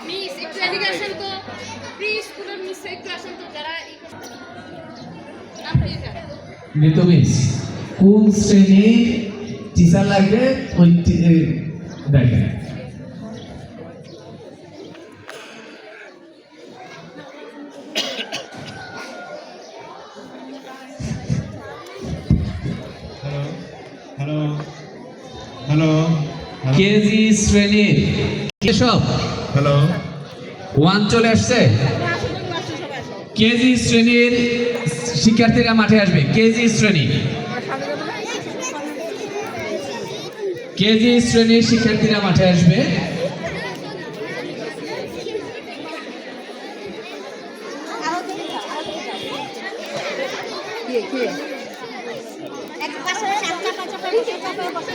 Miss একটু এদিকে আসেন তো প্লিজ পুরো মিস একটু আসেন তো যারা মৃত মিস কোন শ্রেণীর টিচার লাগবে ওই দেখেন। হ্যালো হ্যালো কেজি শ্রেণীর কেশব হ্যালো ওয়ান চলে আসছে। কেজি শ্রেণীর শিক্ষার্থীরা মাঠে আসবে। কেজি শ্রেণী, কেজি শ্রেণীর শিক্ষার্থীরা মাঠে আসবে। এক পাশে চাপটা বসে